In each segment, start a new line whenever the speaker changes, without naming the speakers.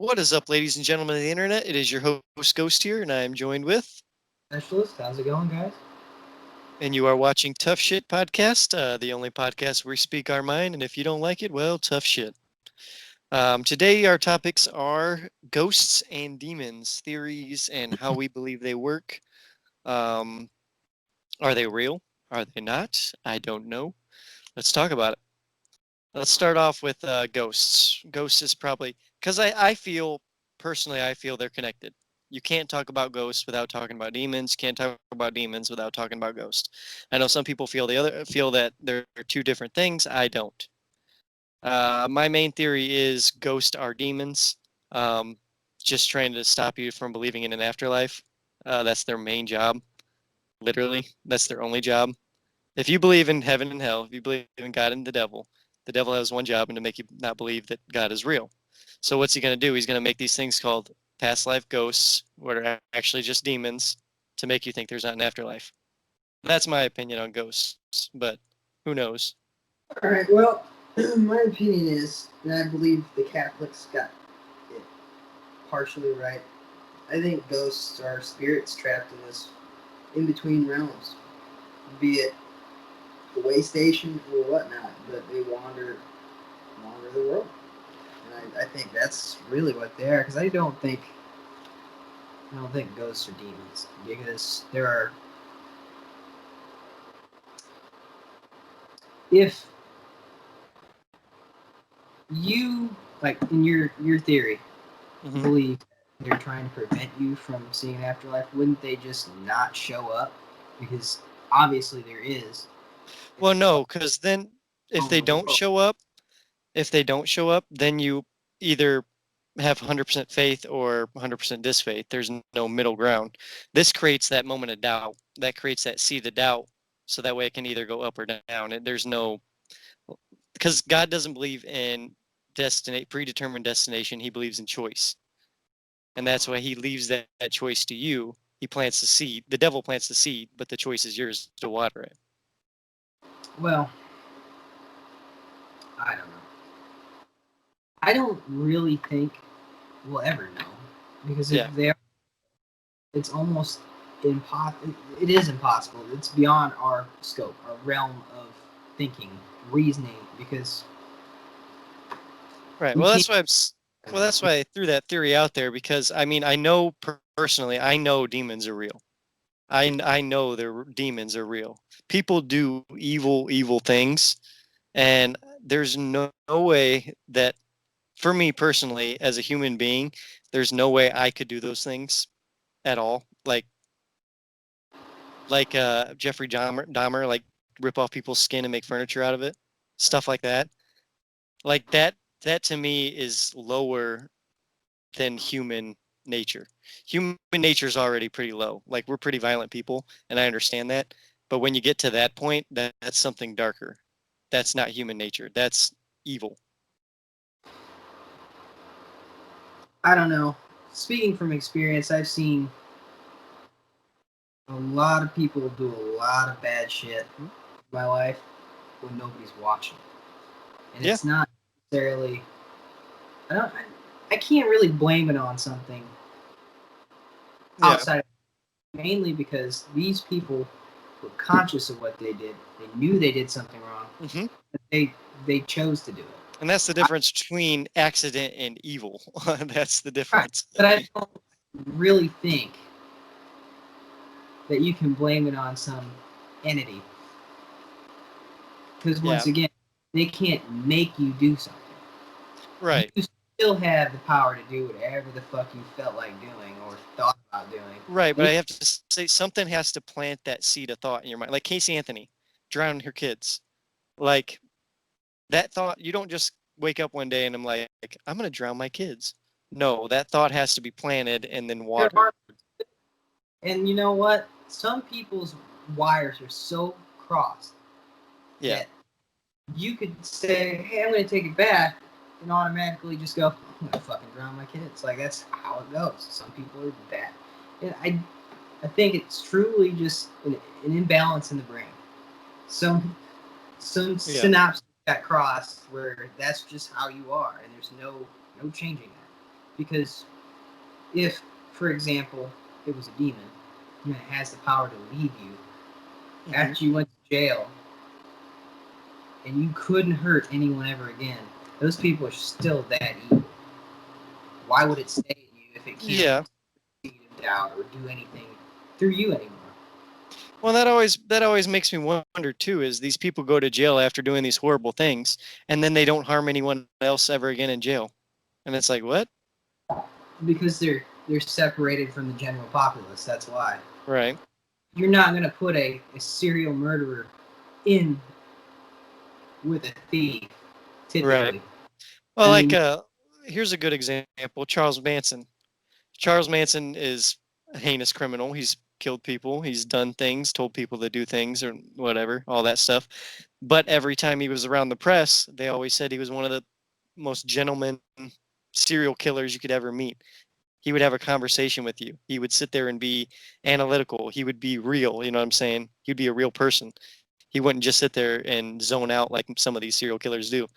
What is up, ladies and gentlemen of the internet? It is your host, Ghost here, and I am joined with,
Specialist. How's it going, guys?
and you are watching Tough Shit Podcast, the only podcast where we speak our mind, and if you don't like it, well, tough shit. Today, our topics are ghosts and demons, theories, and how we believe they work. Um, are they real? Are they not? I don't know. Let's talk about it. Let's start off with ghosts. Ghosts is probably because I feel personally I feel they're connected. You can't talk about ghosts without talking about demons. Can't talk about demons without talking about ghosts. I know some people feel that they're two different things. I don't. My main theory is ghosts are demons, um, just trying to stop you from believing in an afterlife. That's their main job. Literally, that's their only job. If you believe in heaven and hell, if you believe in God and the devil has one job and to make you not believe that God is real. So what's he going to do? He's going to make these things called past life ghosts, what are actually just demons, to make you think there's not an afterlife. That's my opinion on ghosts, but who knows?
All right. Well, my opinion is, and I believe the Catholics got it partially right. I think ghosts are spirits trapped in this in between realms, be it the way station or whatnot, but they wander the world, and I think that's really what they are. Because I don't think ghosts are demons because there are if you like in your theory
Hmm.
believe they're trying to prevent you from seeing an afterlife, wouldn't they just not show up? Because obviously there is.
Well,
It's
no, because then if
on
they
the
don't
world.
show up, then you either have 100% faith or 100% disfaith. There's no middle ground. This creates that moment of doubt. That creates that seed of doubt. So that way it can either go up or down. There's no, because God doesn't believe in predetermined destination. He believes in choice. And that's why he leaves that choice to you. He plants the seed. The devil plants the seed, but the choice is yours to water it.
Well, I don't know. I don't really think we'll ever know because if
Yeah.
they are, it's almost impossible. It is impossible. It's beyond our scope, our realm of thinking, reasoning. Because
Right.
we
Well,
can't.
that's why I threw that theory out there because I mean I know personally I know demons are real. I know their demons are real. People do evil things, and there's no way that for me personally as a human being, there's no way I could do those things at all. Like Jeffrey Dahmer, like rip off people's skin and make furniture out of it, stuff like that. Like that to me is lower than human nature. Human nature is already pretty low. Like we're pretty violent people, and I understand that. But when you get to that point, that's something darker. That's not human nature. That's evil.
I don't know. Speaking from experience, I've seen a lot of people do a lot of bad shit
Hmm?
in my life when nobody's watching. And
Yeah,
it's not necessarily I don't I can't really blame it on something
yeah.
outside, mainly because these people were conscious of what they did. They knew they did something wrong,
Hmm.
but they chose to do it.
And that's the
I,
difference between accident and evil. That's the
right.
difference.
But I don't really think that you can blame it on some entity because
Yeah,
once again, they can't make you do something.
right.
You still have the power to do whatever the fuck you felt like doing or thought about doing.
Right, but
They
I have to say something has to plant that seed of thought in your mind. Like Casey Anthony, drowning her kids. Like that thought, you don't just wake up one day and I'm like, I'm going to drown my kids. No, that thought has to be planted and then
they're
watered.
hard. And you know what? Some people's wires are so crossed
Yeah.
that you could say, "Hey, I'm going to take it back," and automatically just go, "I'm going to fucking drown my kids." Like that's how it goes. Some people are that, and I think it's truly just an imbalance in the brain. Some
Yeah.
synapses got crossed where that's just how you are, and there's no changing that. Because if, for example, it was a demon and it has the power to leave you
Hmm.
after you went to jail and you couldn't hurt anyone ever again, those people are still that evil. Why would it stay in you if it can't
Yeah.
lead him out or do anything through you anymore?
Well, that always makes me wonder too. Is these people go to jail after doing these horrible things, and then they don't harm anyone else ever again in jail, and it's like what?
Because they're separated from the general populace. That's why.
Right.
You're not going to put a serial murderer in with a thief,
Right.
typically.
Well,
I
like
mean,
here's a good example. Charles Manson. Charles Manson is a heinous criminal. He's killed people. He's done things, told people to do things or whatever, all that stuff. But every time he was around the press, they always said he was one of the most gentleman serial killers you could ever meet. He would have a conversation with you. He would sit there and be analytical. He would be real. You know what I'm saying? He'd be a real person. He wouldn't just sit there and zone out like some of these serial killers do.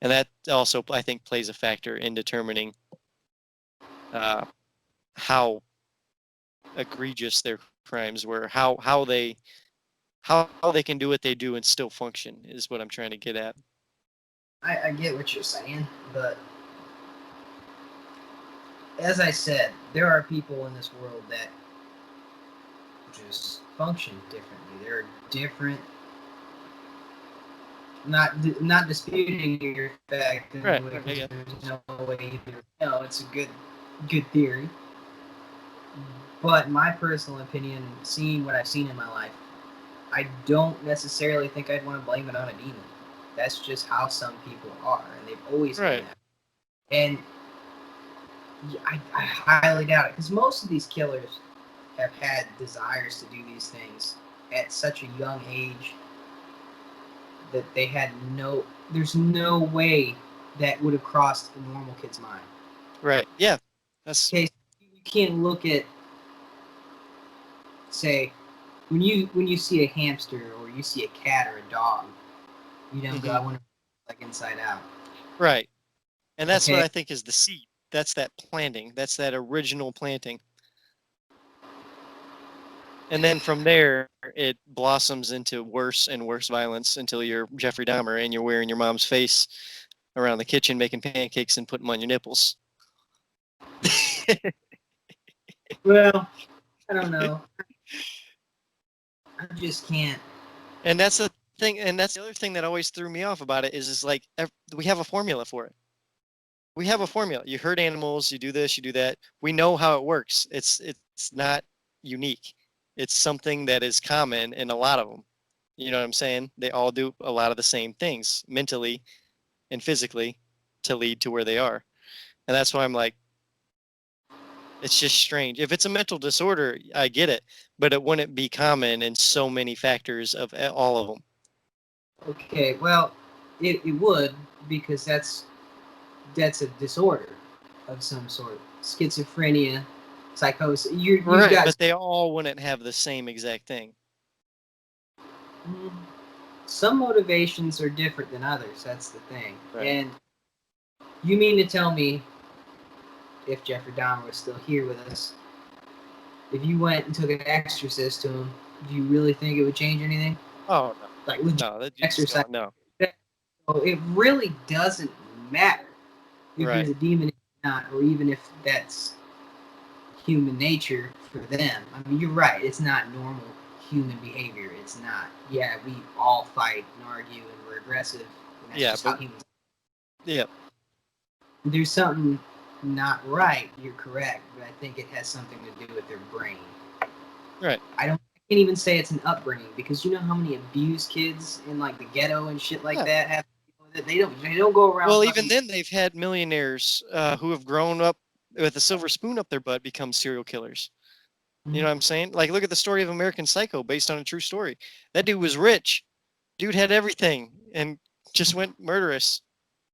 And that also, I think, plays a factor in determining uh, how egregious their crimes were, how they can do what they do and still function is what I'm trying to get at.
I get what you're saying, but as I said, there are people in this world that just function differently. They're different. Not disputing your fact in
Right.
any way,
Yeah.
because
Yeah.
there's no way either. No, it's a good theory. But my personal opinion, seeing what I've seen in my life, I don't necessarily think I'd want to blame it on a demon. That's just how some people are, and they've always been
Right.
that. And I highly doubt it, because most of these killers have had desires to do these things at such a young age that they had no. There's no way that would have crossed a normal kid's mind.
Right. Yeah. That's
Okay, so you can't look at, say, when you see a hamster or you see a cat or a dog, you don't go,
hmm
I wonder like inside out.
right. And that's what
Okay,
I think is the seed. That's that planting. That's that original planting. And then from there, it blossoms into worse and worse violence until you're Jeffrey Dahmer and you're wearing your mom's face around the kitchen making pancakes and putting them on your nipples.
well, I don't know. I just can't.
And that's the thing. And that's the other thing that always threw me off about it is like we have a formula for it. We have a formula. You hurt animals, you do this, you do that. We know how it works. It's not unique. It's something that is common in a lot of them. You know what I'm saying? They all do a lot of the same things mentally and physically to lead to where they are. And that's why I'm like, it's just strange. If it's a mental disorder, I get it, but it wouldn't be common in so many factors of all of them.
Okay, well, it would, because that's a disorder of some sort. Schizophrenia, psychosis. You've
Right,
got
but they all wouldn't have the same exact thing.
mm, some motivations are different than others. That's the thing.
Right.
And you mean to tell me, if Jeffrey Dahmer was still here with us, if you went and took an exorcist to him, do you really think it would change anything?
Oh no.
Like legit
No, that dude's
exercise?
gone. No.
So it really doesn't matter if
Right.
there's a demon or not, or even if that's human nature for them. I mean, you're right. It's not normal human behavior. It's not. Yeah, we all fight and argue and we're aggressive, and that's
Yeah,
just how
but
humans.
yeah.
There's something not right. You're correct, but I think it has something to do with their brain.
Right.
I can't even say it's an upbringing, because you know how many abused kids in like the ghetto and shit like
Yeah.
that have. They don't go around
Well, even
fucking.
then, they've had millionaires who have grown up with a silver spoon up their butt become serial killers. You know what I'm saying? Like, look at the story of American Psycho, based on a true story. That dude was rich. Dude had everything and just went murderous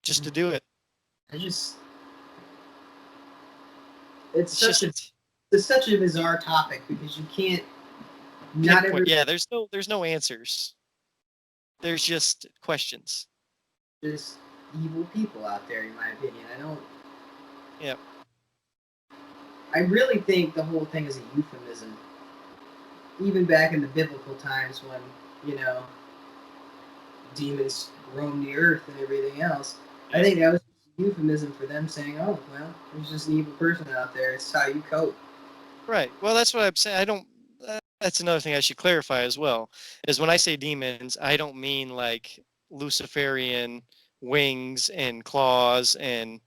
just to do it.
I just it's
It's
such a
just
it's such a bizarre topic, because you can't. Not
pinpoint.
every
Yeah, there's no answers. There's just questions.
just evil people out there, in my opinion. I don't.
Yeah.
I really think the whole thing is a euphemism. Even back in the biblical times when, you know, demons roam the earth and everything else, I
Yeah.
think that was a euphemism for them saying, oh, well, there's just an evil person out there. It's how you cope.
Right. Well, that's what I'm saying. I don't. That's another thing I should clarify as well. Is when I say demons, I don't mean like Luciferian wings and claws and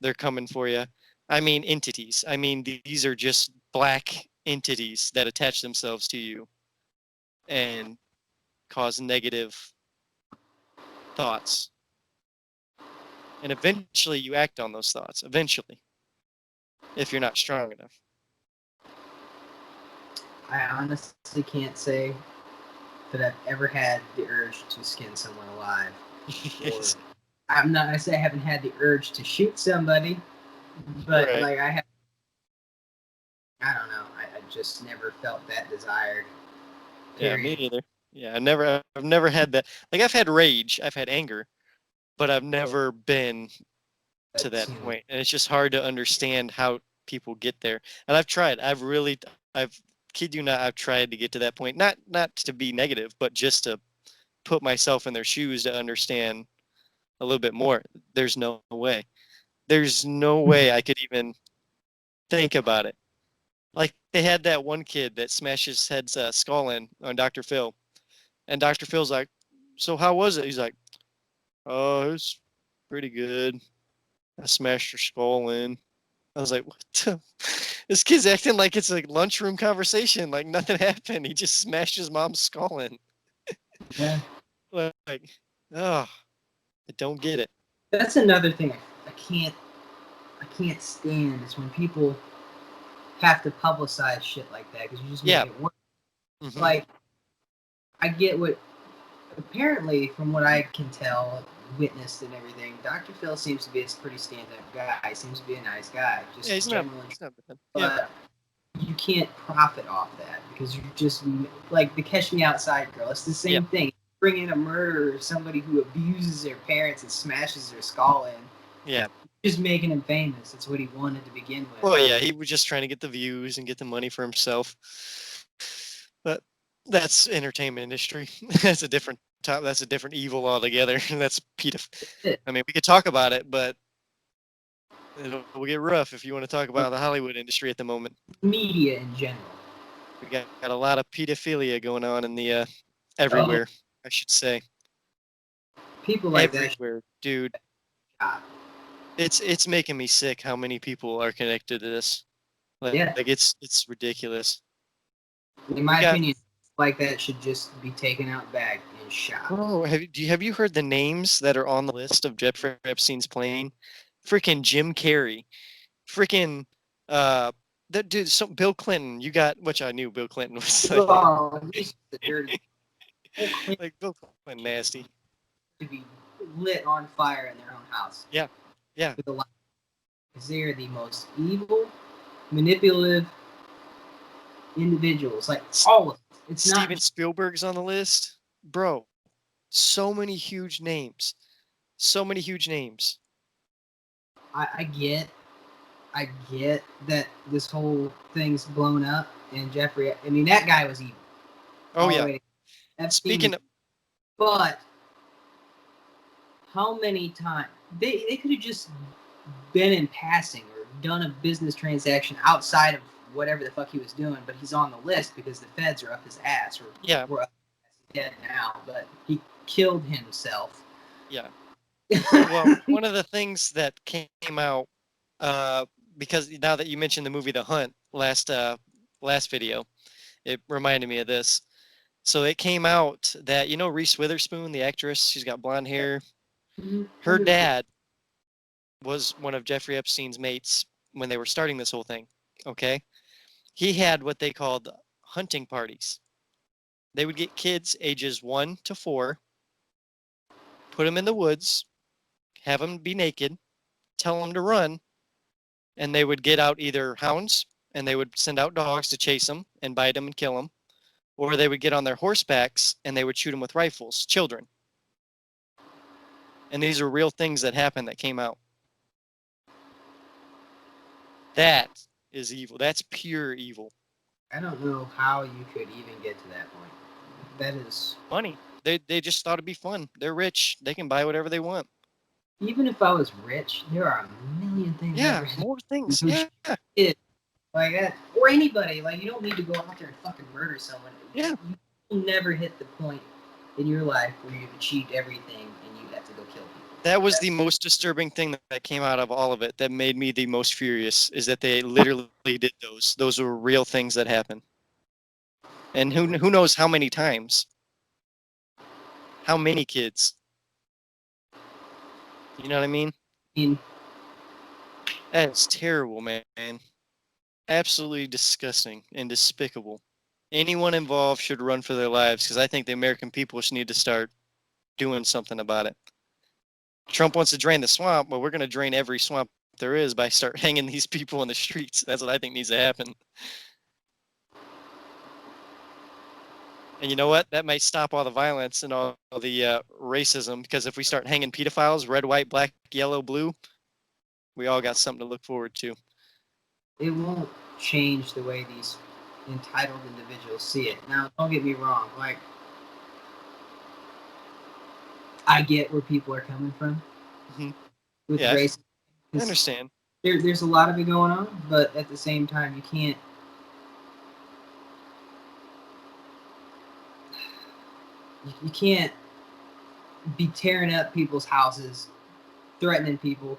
they're coming for you. I mean entities. I mean these are just black entities that attach themselves to you and cause negative thoughts. And eventually you act on those thoughts. Eventually, if you're not strong enough.
I honestly can't say that I've ever had the urge to skin someone alive. Or I'm not gonna say I haven't had the urge to shoot somebody, but
Right.
like I don't know. I just never felt that desire.
Yeah, me
Period.
neither. Yeah, I've never had that. Like I've had rage, I've had anger, but I've never been to
That's
that
human.
point. And it's just hard to understand how people get there. And I've tried. I've kid you not, I've tried to get to that point. Not to be negative, but just to put myself in their shoes to understand a little bit more. There's no way. There's no way I could even think about it. Like they had that one kid that smashed his head's skull in on Dr. Phil. And Dr. Phil's like, "So how was it?" He's like, "Oh, it was pretty good. I smashed your skull in." I was like, "What the?" This kid's acting like it's a lunchroom conversation, like nothing happened. He just smashed his mom's skull in.
Yeah.
Like, oh, I don't get it.
That's another thing I can't I can't stand is when people have to publicize shit like that because you just make
Yeah.
it worse.
Hmm.
Like I get what apparently from what I can tell, witnessed and everything, Dr. Phil seems to be a pretty stand-up guy. Seems to be a nice guy,
Yeah,
just
he's not.
generally.
He's not bad. Yeah.
But you can't profit off that because you're just like the Catch Me Outside girl. It's the
Yeah.
same thing. Bring in a murderer, somebody who abuses their parents and smashes their skull in,
Yeah.
just making him famous. That's what he wanted to begin with.
Well, yeah, he was just trying to get the views and get the money for himself. But that's entertainment industry. That's a different top. That's a different evil altogether. That's pedoph.
It,
I mean, we could talk about it, but it'll get rough if you want to talk about the Hollywood industry at the moment.
media in general.
We got a lot of pedophilia going on in the
Oh,
everywhere. I should say
people like that.
everywhere, dude.
Shot.
It's making me sick how many people are connected to this.
Yeah,
Like it's ridiculous.
in
We
my
got
opinion, like that should just be taken out, bagged, and shot.
bro. Have you heard the names that are on the list of Jeffrey Epstein's plane? Freaking Jim Carrey. Freaking uh that dude. So Bill Clinton. You got which I knew Bill Clinton was like
Oh, he's the dirty. Whole Clinton
like Bill Clinton nasty.
to be lit on fire in their own house
Yeah, yeah.
with a light because they are the most evil, manipulative individuals. Like
S-
all of it. It's not
Steven
just
Spielberg's on the list, bro. So many huge names. So many huge names.
I get that this whole thing's blown up and Jeffrey I mean that guy was evil
Oh
all the
yeah.
way. Epstein was
Speaking of,
but how many times they could have just been in passing or done a business transaction outside of whatever the fuck he was doing, but he's on the list because the feds are up his ass or
yeah,
we're up his dead now, but he killed himself.
yeah. Well, one of the things that came out, uh, because now that you mentioned the movie The Hunt last video, it reminded me of this. So it came out that Reese Witherspoon, the actress, she's got blonde hair. Her dad was one of Jeffrey Epstein's mates when they were starting this whole thing. Okay, he had what they called hunting parties. They would get kids ages 1 to 4, put them in the woods, have them be naked, tell them to run, and they would get out either hounds and they would send out dogs to chase them and bite them and kill them, or they would get on their horsebacks and they would shoot them with rifles, children. And these are real things that happened that came out. That. is evil. That's pure evil.
I don't know how you could even get to that point. That is,
Money. They just thought it'd be fun. They're rich. They can buy whatever they want.
even if I was rich, there are a million things I'd
Yeah,
rather
more
do
things.
to
Yeah,
shit like that, or anybody. Like you don't need to go out there and fucking murder someone.
yeah.
You will never hit the point in your life where you've achieved everything and you have to go kill people.
That was the most disturbing thing that came out of all of it. That made me the most furious. Is that they literally did those. Those were real things that happened. And who knows how many times? How many kids? You know what I mean?
I mean,
That's terrible, man. Absolutely disgusting and despicable. Anyone involved should run for their lives because I think the American people just need to start doing something about it. Trump wants to drain the swamp, but we're going to drain every swamp there is by start hanging these people in the streets. That's what I think needs to happen. And you know what? That might stop all the violence and all the racism because if we start hanging pedophiles, red, white, black, yellow, blue, we all got something to look forward to.
it won't change the way these entitled individuals see it. Now, don't get me wrong. Like, I get where people are coming from
Hmm.
with
Yeah,
race.
I
Because
understand.
there's a lot of it going on, but at the same time, you can't be tearing up people's houses, threatening people.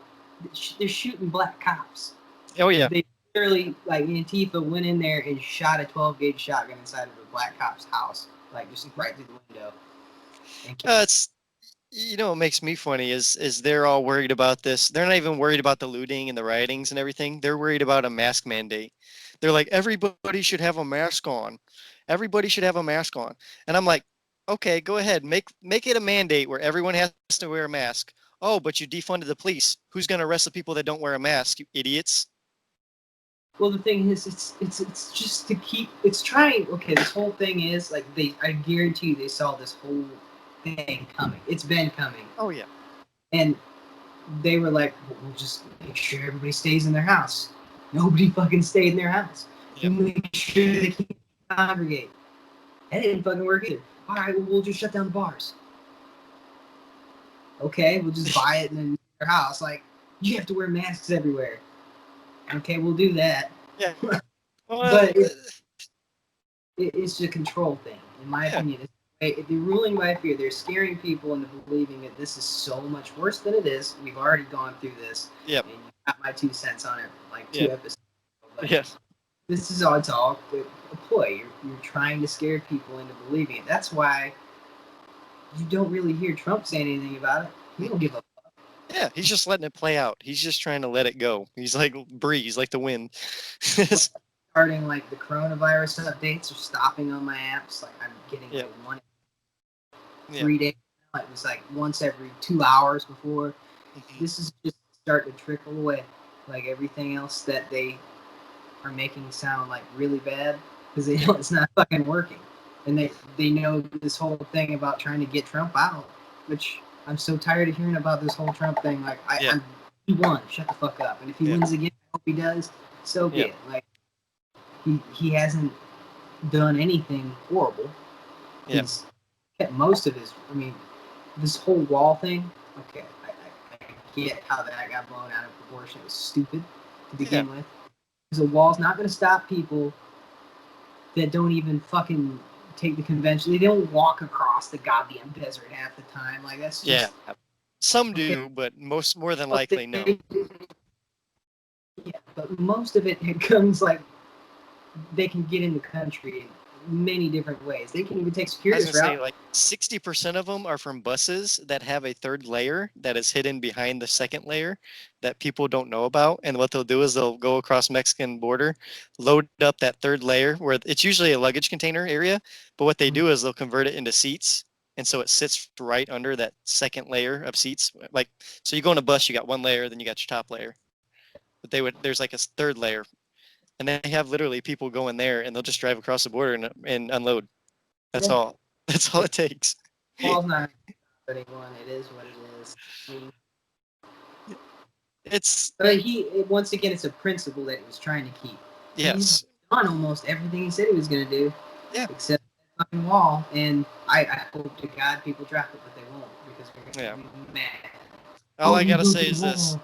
They're shooting black cops.
Oh yeah,
They literally, like Antifa, went in there and shot a 12 gauge shotgun inside of a black cop's house, like just right through the window. And
it's what makes me funny is they're all worried about this. They're not even worried about the looting and the riotings and everything. They're worried about a mask mandate. They're like everybody should have a mask on. Everybody should have a mask on. And I'm like, okay, go ahead, make it a mandate where everyone has to wear a mask. Oh, but you defunded the police. Who's going to arrest the people that don't wear a mask? You idiots.
well, the thing is, it's just to keep. It's trying. Okay, this whole thing is like they. I guarantee you, they saw this whole thing coming. It's been coming,
Oh yeah.
and they were like, "We'll just make sure everybody stays in their house." Nobody fucking stayed in their house.
Yep.
We'll make sure they can't congregate. That didn't fucking work either. All right, well, we'll just shut down the bars. Okay, we'll just buy it and then their house. Like, you have to wear masks everywhere. Okay, we'll do that.
Yeah.
But
Well,
it's a control thing, in my
yeah.
opinion. They're ruling by fear. They're scaring people into believing that this is so much worse than it is. We've already gone through this,
Yep.
and you got my 2 cents on it like
Yeah.
2 episodes ago. But
Yeah.
this is all it's all a ploy. You're trying to scare people into believing it. That's why you don't really hear Trump saying anything about it. He don't give a
Yeah, he's just letting it play out. He's just trying to let it go. He's like breeze, like the wind.
starting like the coronavirus updates are stopping on my apps. Like I'm getting
Yeah.
like one
Yeah.
3 days. It was like once every 2 hours before.
Mhm.
This is just starting to trickle away. Like everything else that they are making sound like really bad because they know it's not fucking working, and they know this whole thing about trying to get Trump out, which I'm so tired of hearing about this whole Trump thing. Like
Yeah.
he won. Shut the fuck up. And if he
Yeah.
wins again, I hope he does. So be
Yeah.
it. Like he hasn't done anything horrible.
Yeah.
He's kept most of his. I mean, this whole wall thing. Okay, I get how that got blown out of proportion. It was stupid to
Yeah.
begin with. Because a wall's not going to stop people that don't even fucking take the convention. They don't walk across the goddamn desert half the time. Like that's
Yeah.
just
Some
okay.
do, but more than
But
likely no.
yeah, but most of it comes like they can get in the country in many different ways. They can even take
I was gonna
circuitous
say
route.
like 60% of them are from buses that have a third layer that is hidden behind the second layer that people don't know about. And what they'll do is they'll go across Mexican border, load up that third layer where it's usually a luggage container area. But what they do is they'll convert it into seats. And so it sits right under that second layer of seats. Like, so you go on a bus, you got one layer, then you got your top layer. But there's like a third layer. And they have literally people go in there and they'll just drive across the border and unload. That's
Yeah,
all. That's all it takes.
wall's not anyone. It is what it is. I mean,
It's
But once again, it's a principle that he was trying to keep. He's
yes,
done almost everything he said he was going to do,
yeah,
except that fucking wall. And I hope to God people drop it, but they won't because we're
yeah.
going to be mad.
All
Oh,
I
you
gotta
built
say
the
is this: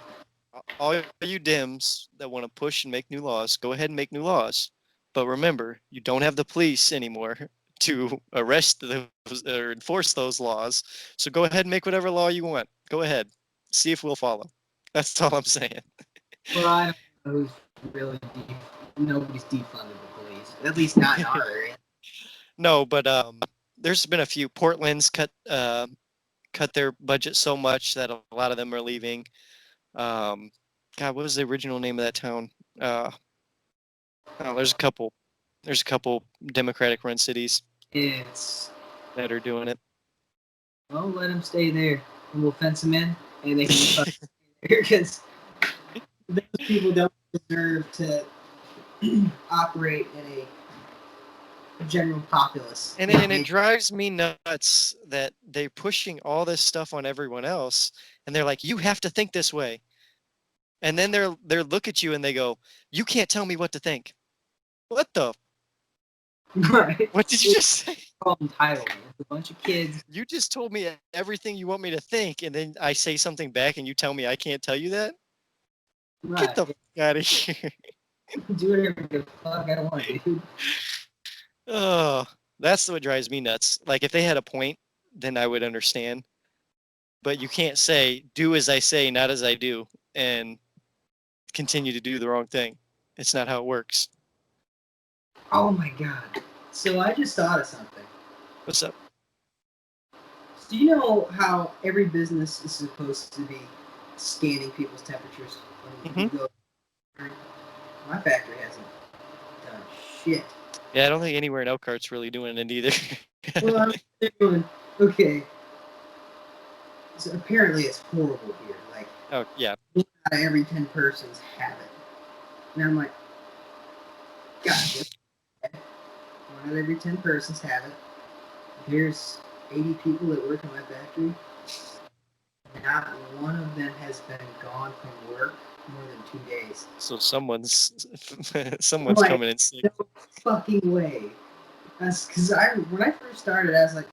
wall.
all you Dems that want to push and make new laws, go ahead and make new laws. But remember, you don't have the police anymore to arrest those or enforce those laws. So go ahead and make whatever law you want. Go ahead, see if we'll follow. That's all I'm saying.
Well, I don't know who's really nobody's defunded the police, at least not in our area.
No, but there's been a few. Portland's cut their budget so much that a lot of them are leaving. Um, God, what was the original name of that town? Uh, oh, there's a couple. There's a couple Democratic-run cities
It's
that are doing it.
well, let them stay there, and we'll fence them in, and they can just fucking stay there because those people don't deserve to operate in a general populace.
And it drives me nuts that they're pushing all this stuff on everyone else, and they're like, "You have to think this way," and then they're look at you and they go, "You can't tell me what to think." What the?
Right.
What did you
It's
just say?
called entitlement. It's a bunch of kids.
You just told me everything you want me to think, and then I say something back, and you tell me I can't tell you that? Get
Right.
the fuck out of here!
Do whatever the fuck I want, dude.
Oh, that's what drives me nuts. Like if they had a point, then I would understand. But you can't say "do as I say, not as I do," and continue to do the wrong thing. It's not how it works.
Oh my god. So I just thought of something.
What's up?
Do you know how every business is supposed to be scanning people's temperatures when
Hmm.
you go? My factory hasn't done shit.
Yeah, I don't think anywhere in Elkhart's really doing it either.
Well, I'm doing okay. So apparently, it's horrible here. Like
Oh yeah,
one out of every 10 persons have it, and I'm like, God, one out of every 10 persons have it. There's 80 people that work in my factory. Not one of them has been gone from work more than 2 days.
so someone's
I'm
someone's
like,
coming in sick.
no fucking way. Because when I first started, I was like,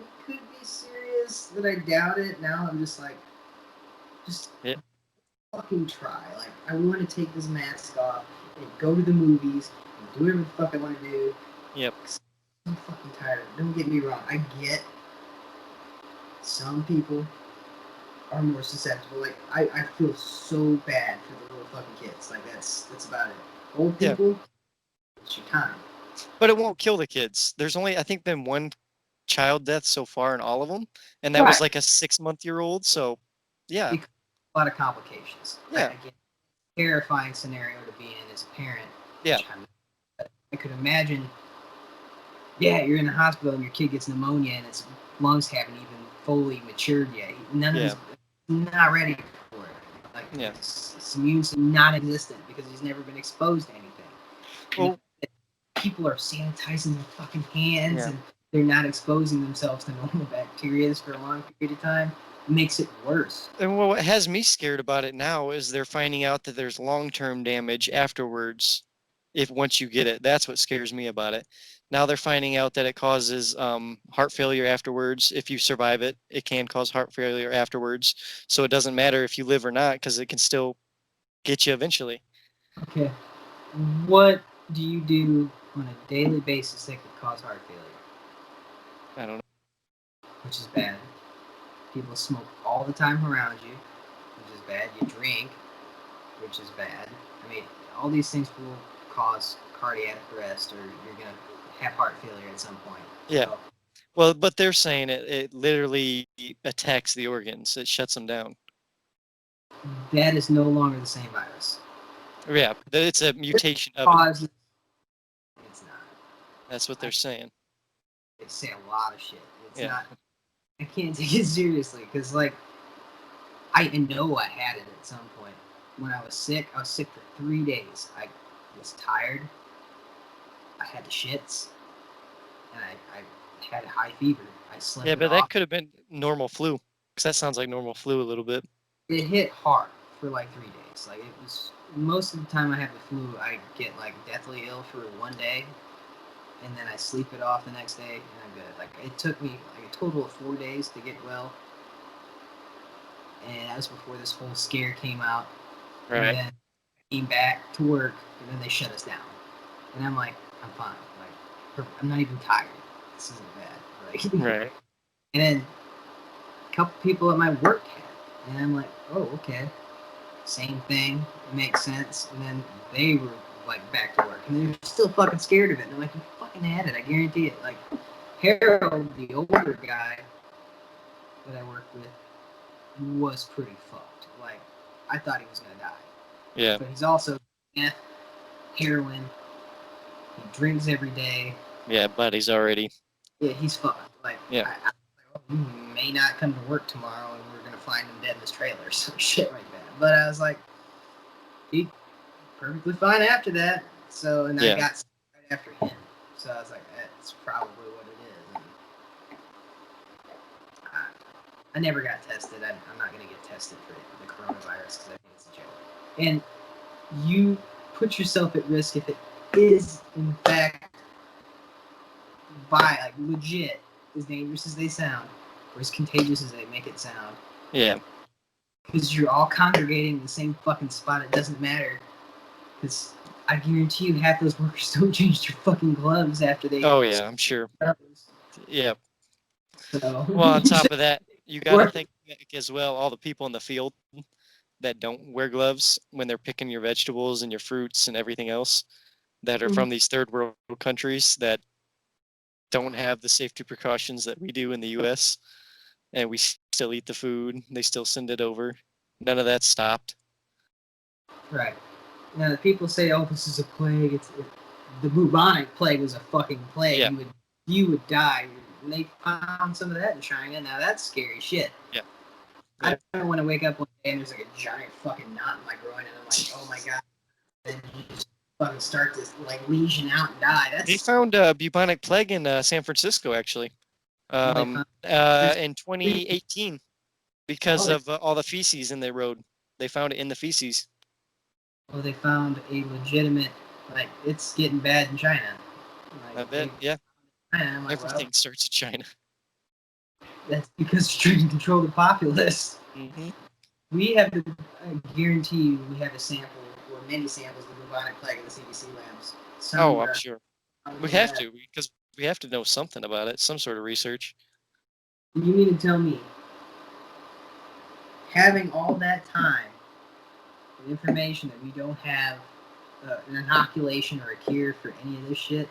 it could be serious, that I doubt it. Now I'm just like, just
Yeah,
fucking try. Like, I want to take this mask off and go to the movies and do whatever the fuck I want to do.
yep,
I'm fucking tired. Don't get me wrong. I get some people are more susceptible. Like, I feel so bad for the little fucking kids. Like, that's about it. Old
yeah.
people, it's your time.
But it won't kill the kids. There's only I think been one child death so far in all of them, and that was
Right.
like a 6-month-year-old. So, yeah,
Because a lot of complications.
yeah,
Again, terrifying scenario to be in as a parent.
yeah,
I could imagine, yeah, you're in the hospital and your kid gets pneumonia and its lungs haven't even fully matured yet. None of
yeah,
his not ready for it. Like
yeah.
his immune system non-existent because he's never been exposed to anything. And
Well,
people are sanitizing their fucking hands
yeah.
and they're not exposing themselves to normal bacteria for a long period of time. It makes it worse.
And what has me scared about it now is they're finding out that there's long-term damage afterwards if once you get it. That's what scares me about it. Now they're finding out that it causes heart failure afterwards. If you survive it, it can cause heart failure afterwards. So it doesn't matter if you live or not because it can still get you eventually.
Okay. What do you do on a daily basis that could cause heart failure?
I don't know.
Which is bad. People smoke all the time around you, which is bad. You drink, which is bad. I mean, all these things will cause cardiac arrest or you're going to have heart failure at some point.
Yeah.
So
Well, but they're saying it literally attacks the organs. It shuts them down.
that is no longer the same virus.
Yeah, it's a
It
mutation of it.
causes, it's not.
That's what they're
I,
saying.
they say a lot of shit. It's
Yeah.
not, I can't take it seriously because, like, I know I had it at some point. When I was sick for 3 days. I was tired. I had the shits, and I had a high fever. I
Yeah,
slept it
but that
off.
could have been normal flu. Because that sounds like normal flu a little bit.
It hit hard. for like 3 days. Like it was most of the time I have the flu, I get like deathly ill for one day, and then I sleep it off the next day, and I'm good. Like it took me like a total of 4 days to get well, and that was before this whole scare came out. And
Right.
then I came back to work, and then they shut us down. And I'm like, I'm fine. Like I'm not even tired. This isn't bad. Like,
Right.
and then a couple people at my work had, it, and I'm like, oh okay, same thing. It makes sense. And then they were like back to work, and they're still fucking scared of it. And I'm like, you fucking had it. I guarantee it. Like Harold, the older guy that I worked with, was pretty fucked. Like I thought he was gonna die,
Yeah.
but he's also meth, heroin. He drinks every day.
Yeah. Buddy's already.
Yeah, he's fucked. Like
Yeah.
you may not come to work tomorrow, and we're gonna find him dead in his trailer, some shit like that. But I was like, he perfectly fine after that. So, and I
Yeah.
got sick right after him. So I was like, that's probably what it is. And I never got tested. I'm not going to get tested for the coronavirus because I think it's a joke. And you put yourself at risk if it is, in fact, like legit, as dangerous as they sound, or as contagious as they make it sound.
Yeah.
Because you're all congregating in the same fucking spot. It doesn't matter. Because I guarantee you half those workers don't change their fucking gloves after they.
Oh yeah. I'm sure. Yeah.
So,
Well, on top of that, you got to think as well all the people in the field that don't wear gloves when they're picking your vegetables and your fruits and everything else that are from these third world countries that don't have the safety precautions that we do in the US, and we still eat the food. They still send it over. None of that stopped.
right. Now, the people say, "Oh, this is a plague." The bubonic plague was a fucking plague.
Yeah.
You would die. And they found some of that in China. Now that's scary shit.
Yeah.
I
Yeah.
don't want to wake up one day and there's like a giant fucking knot in my groin, and I'm like, "Oh my god!" Then you just fucking start to like lesion out and die.
They
That's
found bubonic plague in San Francisco actually
well, they found.
in 2018 because
Oh, they,
of all the feces in the road. They found it in the feces.
well, they found a legitimate like it's getting bad in China.
I
Like
bet.
they,
Yeah.
I'm like, well,
Everything starts in China.
that's because you're trying to control the populace.
Hmm.
We have to I guarantee you we have a sample or many samples of the bubonic plague in the CDC labs.
Oh, I'm
Somewhere.
sure. We have to because we have to know something about it, some sort of research.
You mean to tell me having all that time and information that we don't have an inoculation or a cure for any of this shit?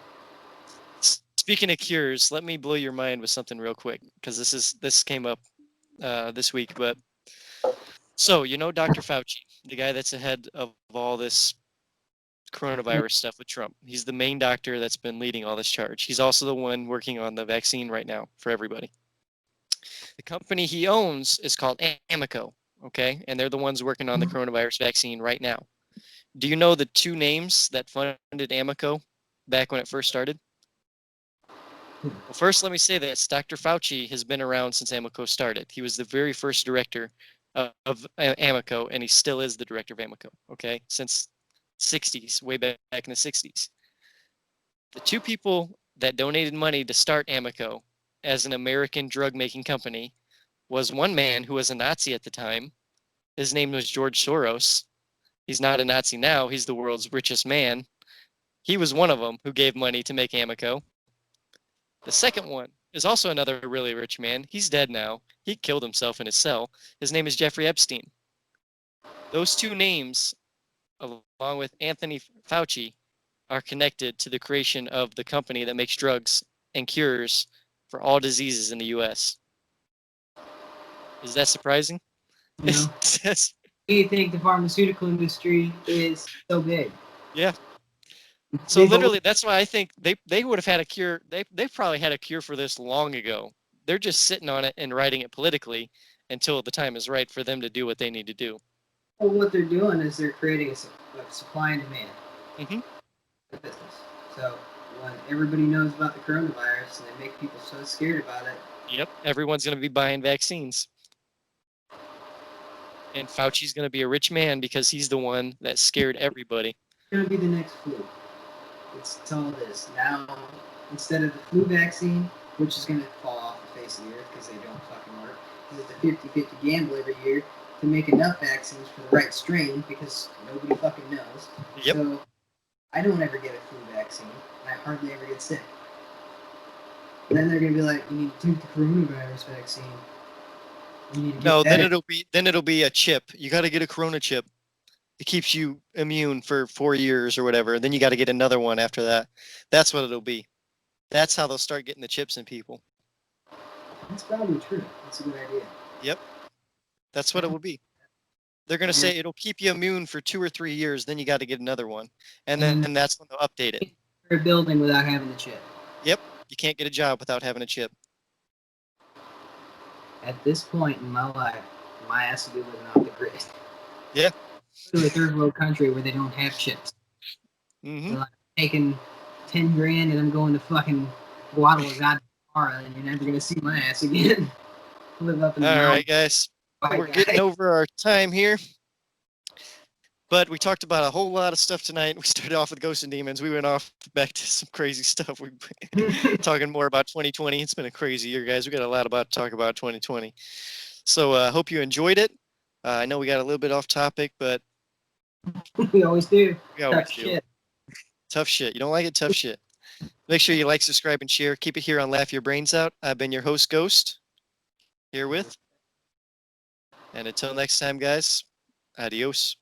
Speaking of cures, let me blow your mind with something real quick because this came up this week. But so you know Dr. Fauci, the guy that's ahead of all this
Yeah.
coronavirus stuff with Trump. He's the main doctor that's been leading all this charge. He's also the one working on the vaccine right now for everybody. The company he owns is called Amico, okay? And they're the ones working on the coronavirus vaccine right now. Do you know the two names that funded Amico back when it first started? Well, first, let me say this. Dr. Fauci has been around since Amico started. He was the very first director of Amico, and he still is the director of Amico, okay? Since 60s, way back in the 60s. The two people that donated money to start Amico as an American drug making company was one man who was a Nazi at the time. His name was George Soros. He's not a Nazi now. He's the world's richest man. He was one of them who gave money to make Amico. The second one is also another really rich man. He's dead now. He killed himself in his cell. His name is Jeffrey Epstein. Those two names, along with Anthony Fauci, are connected to the creation of the company that makes drugs and cures for all diseases in the US. Is that surprising?
You know, do you think the pharmaceutical industry is so big?
Yeah. So
They've always,
literally, that's why I think they would have had a cure. They probably had a cure for this long ago. They're just sitting on it and writing it politically until the time is right for them to do what they need to do.
well, what they're doing is they're creating a supply and demand
Hmm.
business. So when everybody knows about the coronavirus and they make people so scared about it,
Yep. Everyone's going to be buying vaccines. And Fauci's going to be a rich man because he's the one that scared everybody.
It's gonna be the next flu. It's all it is. Now, instead of the flu vaccine, which is gonna fall off the face of the earth because they don't fucking work, because it's a 50-50 gamble every year to make enough vaccines for the right strain because nobody fucking knows.
Yep.
So I don't ever get a flu vaccine, and I hardly ever get sick. And then they're gonna be like, you need to take the coronavirus vaccine. You need to
No,
get that.
then it'll be a chip. You got to get a corona chip. It keeps you immune for 4 years or whatever. And then you got to get another one after that. That's what it'll be. That's how they'll start getting the chips in people.
That's probably true. That's a good idea.
Yep. That's what it will be. They're going to
And
say it'll keep you immune for 2 or 3 years. Then you got to get another one. And
And
then that's when they'll update it.
a building without having the chip.
Yep. You can't get a job without having a chip.
At this point in my life, my ass would be living off the grid.
Yeah.
To a third world country where they don't have chips.
Mm-hmm.
They're like taking 10 grand and I'm going to fucking Guadalajara and you're never gonna see my ass again. Live up in the
All
mountains.
right, guys.
Bye,
We're
guys.
getting over our time here. But we talked about a whole lot of stuff tonight. We started off with Ghosts and Demons. We went off back to some crazy stuff. We talking more about 2020. It's been a crazy year, guys. We got a lot about to talk about 2020. So I hope you enjoyed it. I know we got a little bit off topic, but
We always do.
we always
Tough
do.
shit.
Tough shit. You don't like it? Tough shit. Make sure you like, subscribe, and share. Keep it here on Laugh Your Brains Out. I've been your host, Ghost, here with. And until next time, guys, adios.